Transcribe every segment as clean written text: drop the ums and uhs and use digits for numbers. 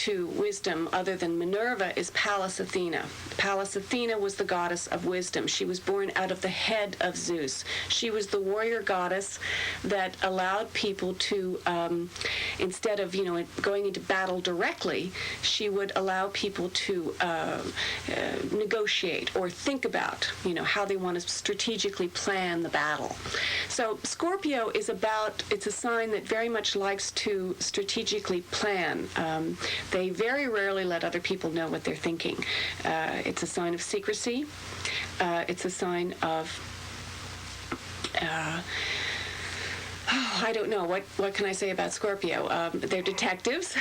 to wisdom other than Minerva is Pallas Athena. Pallas Athena was the goddess of wisdom. She was born out of the head of Zeus. She was the warrior goddess that allowed people to, instead of, going into battle directly, she would allow people to negotiate or think about, how they want to strategically plan the battle. So Scorpio is it's a sign that very much likes to strategically plan. They very rarely let other people know what they're thinking. It's a sign of secrecy. It's a sign of I don't know. What can I say about Scorpio? They're detectives.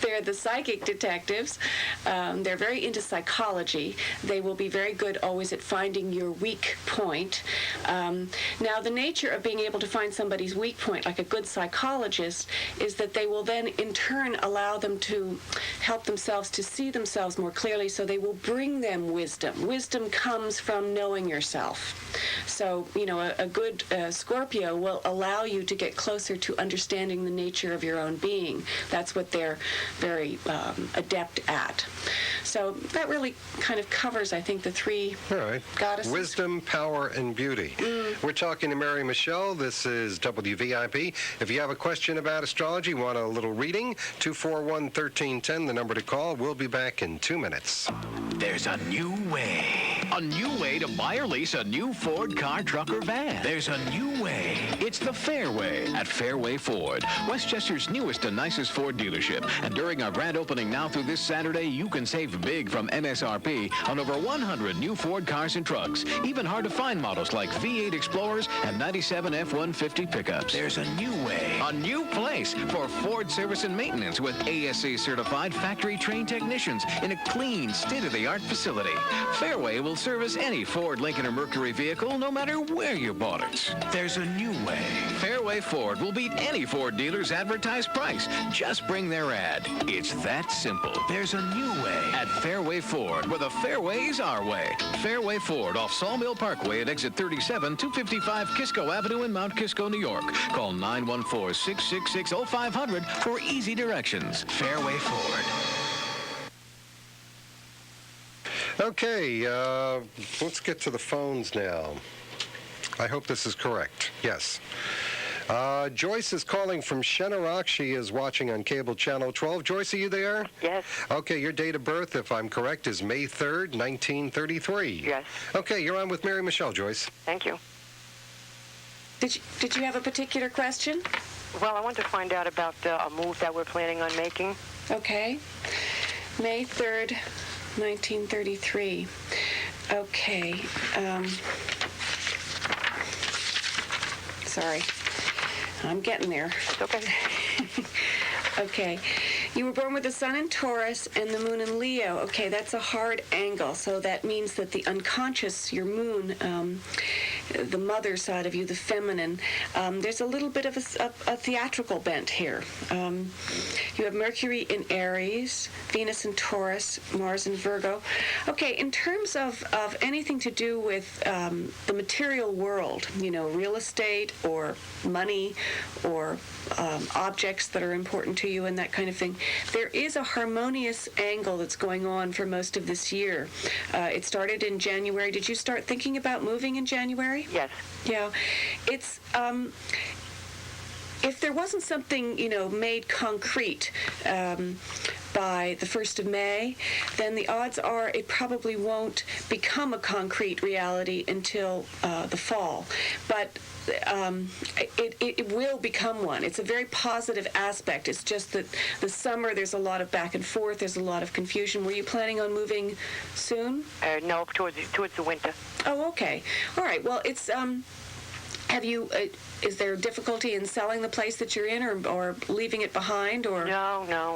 They're the psychic detectives. They're very into psychology. They will be very good always at finding your weak point. Now, the nature of being able to find somebody's weak point, like a good psychologist, is that they will then in turn allow them to help themselves to see themselves more clearly, so they will bring them wisdom. Wisdom comes from knowing yourself. So, a good Scorpio will allow you to get closer to understanding the nature of your own being. That's what they're very adept at. So that really kind of covers, I think, the three goddesses. Wisdom, power, and beauty. We're talking to Mary Michele. This is WVIP. If you have a question about astrology, want a little reading, 241-1310, the number to call. We'll be back in 2 minutes. There's a new way. A new way to buy or lease a new Ford car, truck, or van. There's a new way. It's the Fairway at Fairway Ford, Westchester's newest and nicest Ford dealership. And during our grand opening now through this Saturday, you can save big from MSRP on over 100 new Ford cars and trucks. Even hard-to-find models like V8 Explorers and 97 F-150 pickups. There's a new way. A new place for Ford service and maintenance with ASE-certified factory-trained technicians in a clean, state-of-the-art facility. Fairway will service any Ford, Lincoln, or Mercury vehicle, no matter where you bought it. There's a new way. Fairway Ford will beat any Ford dealer's advertised price. Just bring their ad. It's that simple. There's a new way at Fairway Ford, where the fairway's our way. Fairway Ford off Sawmill Parkway at exit 37, 255 Kisco Avenue in Mount Kisco, New York. Call 914-666-0500 for easy directions. Fairway Ford. Okay, let's get to the phones now. I hope this is correct. Yes. Joyce is calling from Shenorock. She is watching on cable channel 12. Joyce, are you there? Yes. Okay, your date of birth, if I'm correct, is May 3rd, 1933. Yes. Okay, you're on with Mary Michele, Joyce. Thank you. Did you have a particular question? Well, I want to find out about a move that we're planning on making. Okay. May 3rd, 1933. Okay. Sorry. I'm getting there. It's okay. Okay. You were born with the sun in Taurus and the moon in Leo. Okay, that's a hard angle. So that means that the unconscious, your moon, the mother side of you, the feminine, there's a little bit of a theatrical bent here. You have Mercury in Aries, Venus in Taurus, Mars in Virgo. Okay, in terms of anything to do with the material world, real estate or money or objects that are important to you and that kind of thing, there is a harmonious angle that's going on for most of this year. It started in January. Did you start thinking about moving in January? Yes. Yeah. It's if there wasn't something, made concrete by the 1st of May, then the odds are it probably won't become a concrete reality until the fall. But it will become one. It's a very positive aspect. It's just that the summer, there's a lot of back and forth. There's a lot of confusion. Were you planning on moving soon? No, towards the winter. Oh, okay. All right. Well, it's is there difficulty in selling the place that you're in, or leaving it behind, or? No.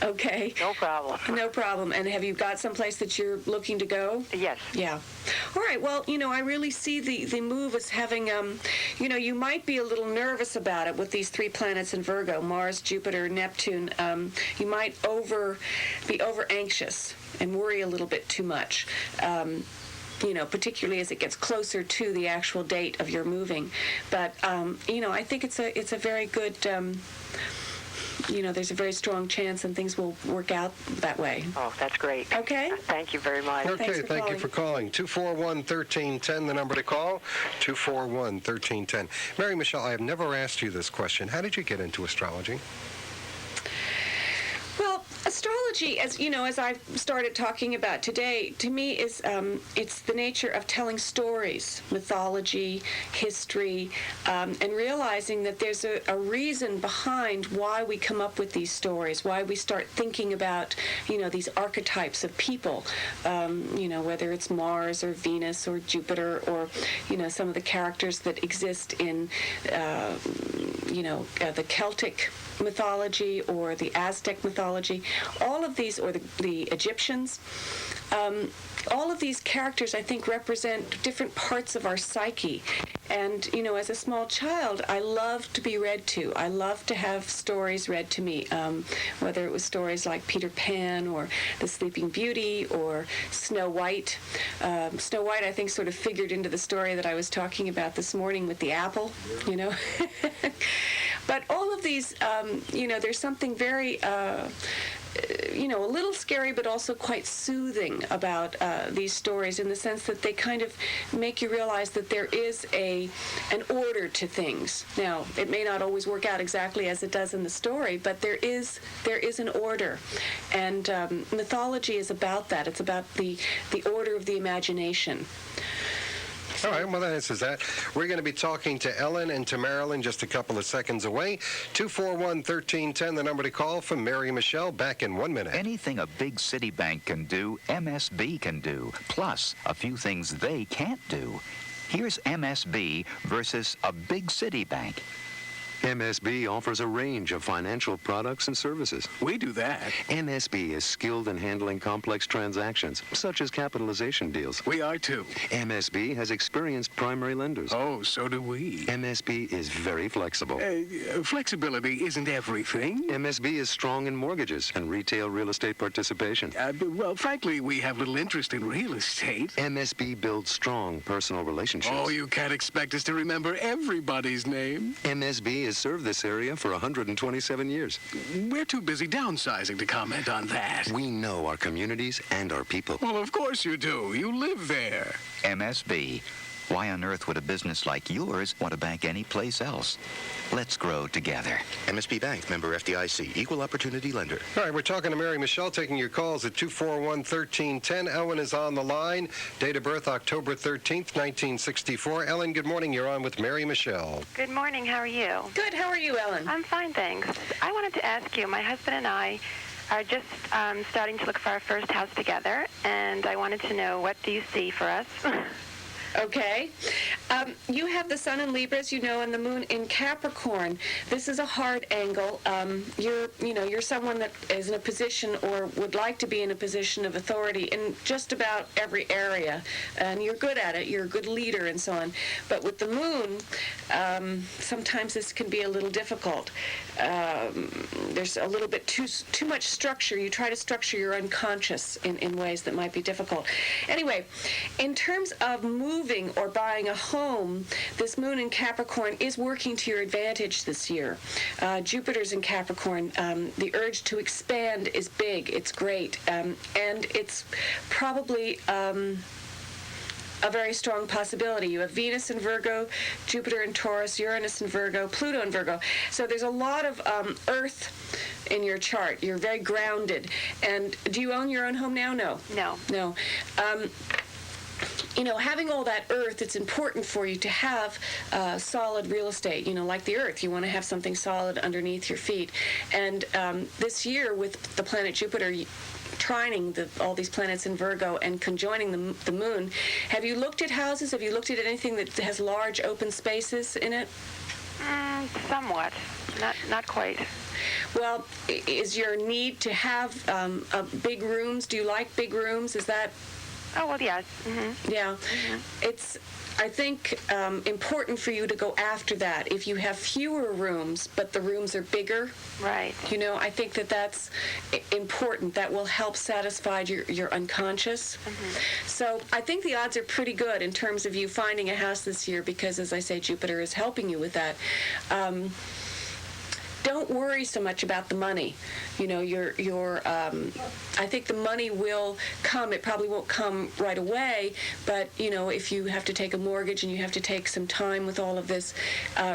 Okay. No problem. No problem. And have you got someplace that you're looking to go? Yes. Yeah. All right. Well, I really see the move as having, you might be a little nervous about it with these 3 planets in Virgo, Mars, Jupiter, Neptune. You might be over anxious and worry a little bit too much. Particularly as it gets closer to the actual date of your moving. But, I think it's a very good there's a very strong chance and things will work out that way. Oh, that's great. Okay. Thank you very much. Okay, thank you for calling. 241-1310, the number to call, 241-1310. Mary Michele, I have never asked you this question. How did you get into astrology? Well, astrology, as I've started talking about today, to me is it's the nature of telling stories, mythology, history, and realizing that there's a reason behind why we come up with these stories, why we start thinking about, these archetypes of people, whether it's Mars or Venus or Jupiter or, some of the characters that exist in, the Celtic mythology or the Aztec mythology, all of these, or the Egyptians, all of these characters, I think, represent different parts of our psyche. And, as a small child, I loved to be read to. I loved to have stories read to me, whether it was stories like Peter Pan or The Sleeping Beauty or Snow White. Snow White, I think, sort of figured into the story that I was talking about this morning with the apple, But all of these, there's something very, a little scary, but also quite soothing about these stories in the sense that they kind of make you realize that there is an order to things. Now, it may not always work out exactly as it does in the story, but there is an order. And mythology is about that. It's about the order of the imagination. All right, well, that answers that. We're going to be talking to Ellen and to Marilyn just a couple of seconds away. 241-1310, the number to call from Mary Michele. Back in 1 minute. Anything a big city bank can do, MSB can do. Plus, a few things they can't do. Here's MSB versus a big city bank. MSB offers a range of financial products and services. We do that. MSB is skilled in handling complex transactions, such as capitalization deals. We are too. MSB has experienced primary lenders. Oh, so do we. MSB is very flexible. Flexibility isn't everything. MSB is strong in mortgages and retail real estate participation. Well, frankly, we have little interest in real estate. MSB builds strong personal relationships. Oh, you can't expect us to remember everybody's name. MSB has served this area for 127 years. We're too busy downsizing to comment on that. We know our communities and our people. Well, of course you do. You live there. MSB. Why on earth would a business like yours want to bank any place else? Let's grow together. MSB Bank, member FDIC, equal opportunity lender. All right, we're talking to Mary Michele, taking your calls at 241-1310. Ellen is on the line. Date of birth, October 13th, 1964. Ellen, good morning. You're on with Mary Michele. Good morning. How are you? Good. How are you, Ellen? I'm fine, thanks. I wanted to ask you, my husband and I are just starting to look for our first house together, and I wanted to know, what do you see for us? Okay. You have the sun in Libra, as you know, and the moon in Capricorn. This is a hard angle. You're someone that is in a position or would like to be in a position of authority in just about every area, and you're good at it. You're a good leader and so on. But with the moon, sometimes this can be a little difficult. There's a little bit too much structure. You try to structure your unconscious in ways that might be difficult. Anyway, in terms of moving or buying a home, this moon in Capricorn is working to your advantage this year. Jupiter's in Capricorn. The urge to expand is big. It's great. And it's probably a very strong possibility. You have Venus in Virgo, Jupiter in Taurus, Uranus in Virgo, Pluto in Virgo. So there's a lot of Earth in your chart. You're very grounded. And do you own your own home now? No. No. Having all that earth, it's important for you to have solid real estate, like the earth. You want to have something solid underneath your feet. And this year, with the planet Jupiter trining all these planets in Virgo and conjoining the moon, have you looked at houses? Have you looked at anything that has large open spaces in it? Somewhat. Not quite. Well, is your need to have big rooms? Do you like big rooms? Is that... Oh, well, yes. Mm-hmm. Yeah. Mm-hmm. It's, I think, important for you to go after that. If you have fewer rooms, but the rooms are bigger, right. I think that's important. That will help satisfy your unconscious. Mm-hmm. So I think the odds are pretty good in terms of you finding a house this year because, as I say, Jupiter is helping you with that. don't worry so much about the money. You know, I think the money will come. It probably won't come right away, but, you know, if you have to take a mortgage and you have to take some time with all of this,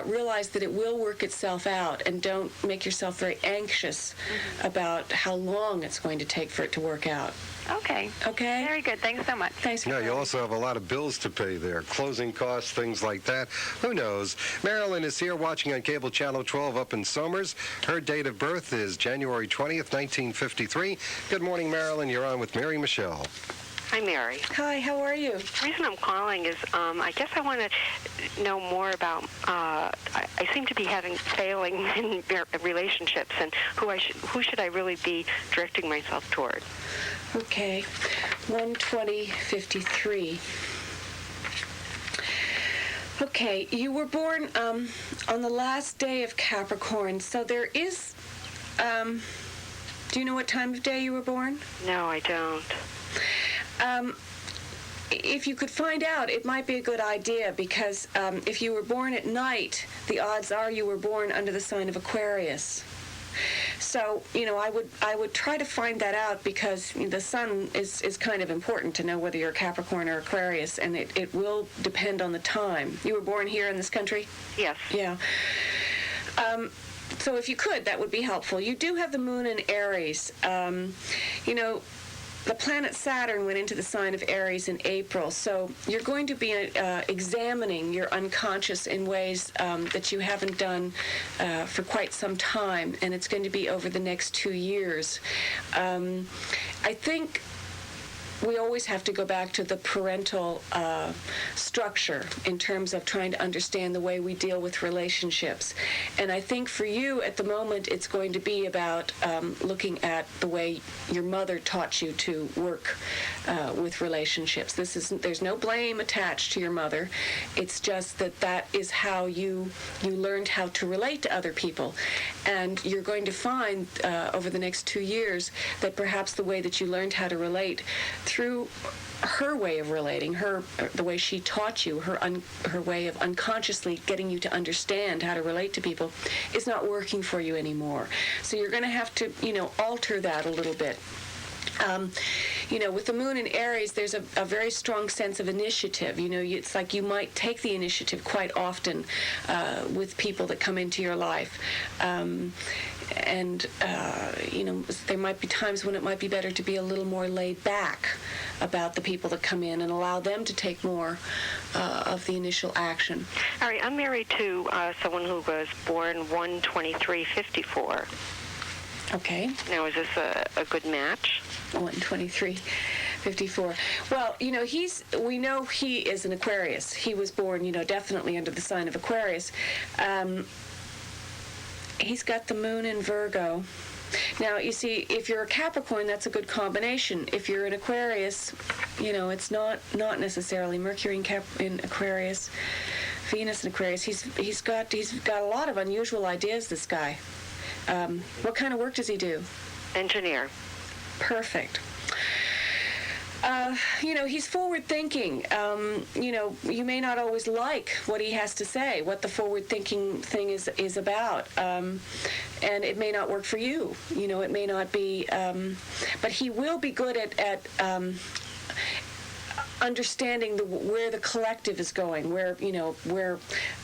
realize that it will work itself out, and don't make yourself very anxious about how long it's going to take for it to work out. Okay. Okay? Very good. Thanks so much. Thanks for Yeah, you calling. also have a lot of bills to pay there, closing costs, things like that. Who knows? Marilyn is here watching on cable channel 12 up in Somers. Her date of birth is January 20th, 1953. Good morning, Marilyn. You're on with Mary Michele. Hi, Mary. Hi, how are you? The reason I'm calling is I guess I want to know more about, I seem to be failing in relationships, and who should I really be directing myself toward? Okay, 12053. Okay, you were born on the last day of Capricorn, so there is, do you know what time of day you were born? No, I don't. If you could find out, it might be a good idea, because if you were born at night, the odds are you were born under the sign of Aquarius. So, you know, I would try to find that out, because the sun is kind of important to know whether you're Capricorn or Aquarius, and it will depend on the time. You were born here in this country? Yes. Yeah. So if you could, that would be helpful. You do have the moon in Aries. You know, the planet Saturn went into the sign of Aries in April, so you're going to be examining your unconscious in ways that you haven't done for quite some time, and it's going to be over the next 2 years. I think we always have to go back to the parental structure in terms of trying to understand the way we deal with relationships. And I think for you at the moment, it's going to be about looking at the way your mother taught you to work with relationships. There's no blame attached to your mother. It's just that is how you learned how to relate to other people. And you're going to find over the next 2 years that perhaps the way that you learned how to relate through her way of relating, the way she taught you, her way of unconsciously getting you to understand how to relate to people, is not working for you anymore. So you're going to have to, alter that a little bit. With the moon in Aries, there's a very strong sense of initiative. It's like you might take the initiative quite often with people that come into your life. There might be times when it might be better to be a little more laid back about the people that come in and allow them to take more of the initial action. All right, I'm married to someone who was born 1/23/54. Okay. Now, is this a good match? 1/23/54. Well, we know he is an Aquarius. He was born, definitely under the sign of Aquarius. He's got the moon in Virgo. Now, you see, if you're a Capricorn, that's a good combination. If you're an Aquarius, it's not necessarily Mercury in Aquarius, Venus in Aquarius. He's got a lot of unusual ideas, this guy. What kind of work does he do? Engineer. Perfect. He's forward-thinking. You may not always like what he has to say, what the forward-thinking thing is about, and it may not work for you. It may not be, but he will be good at understanding where the collective is going, where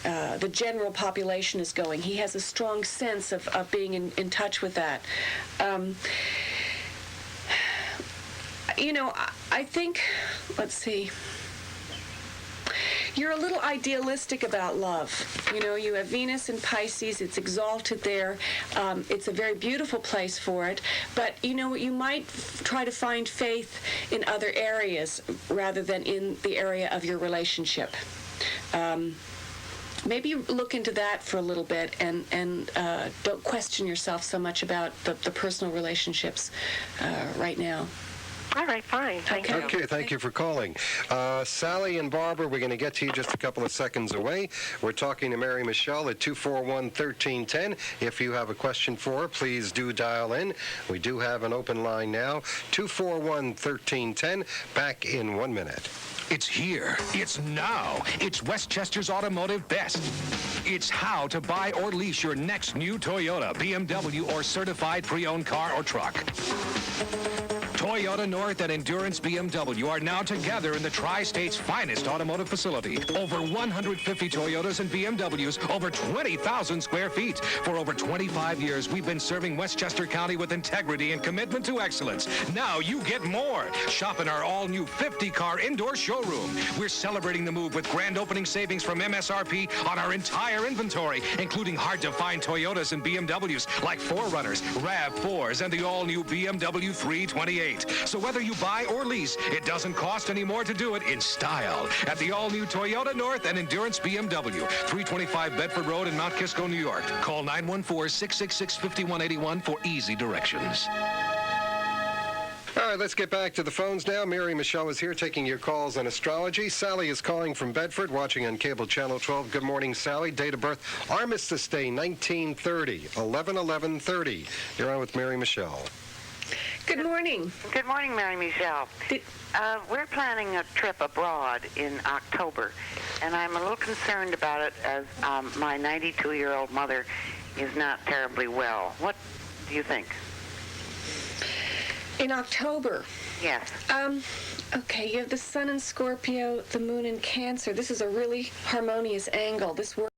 the general population is going. He has a strong sense of being in touch with that. I think, let's see, you're a little idealistic about love. You have Venus in Pisces. It's exalted there. It's a very beautiful place for it. But, you might try to find faith in other areas rather than in the area of your relationship. Maybe look into that for a little bit and don't question yourself so much about the personal relationships right now. All right, fine. Thank you. Okay, thank you for calling. Sally and Barbara, we're going to get to you just a couple of seconds away. We're talking to Mary Michele at 241-1310. If you have a question for her, please do dial in. We do have an open line now, 241-1310. Back in 1 minute. It's here. It's now. It's Westchester's Automotive Best. It's how to buy or lease your next new Toyota, BMW, or certified pre-owned car or truck. Toyota North and Endurance BMW are now together in the Tri-State's finest automotive facility. Over 150 Toyotas and BMWs, over 20,000 square feet. For over 25 years, we've been serving Westchester County with integrity and commitment to excellence. Now you get more. Shop in our all-new 50-car indoor showroom. We're celebrating the move with grand opening savings from MSRP on our entire inventory, including hard-to-find Toyotas and BMWs like 4Runners, RAV4s, and the all-new BMW 328. So whether you buy or lease, it doesn't cost any more to do it in style at the all-new Toyota North and Endurance BMW, 325 Bedford Road in Mount Kisco, New York. Call 914-666-5181 for easy directions. All right, let's get back to the phones now. Mary Michele is here taking your calls on astrology. Sally is calling from Bedford, watching on cable channel 12. Good morning, Sally. Date of birth, Armistice Day, 1930, 11/11/30. You're on with Mary Michele. Good morning. Good morning, Mary Michele. We're planning a trip abroad in October, and I'm a little concerned about it as my 92-year-old mother is not terribly well. What do you think? In October? Yes. Okay, you have the sun in Scorpio, the moon in Cancer. This is a really harmonious angle. This works.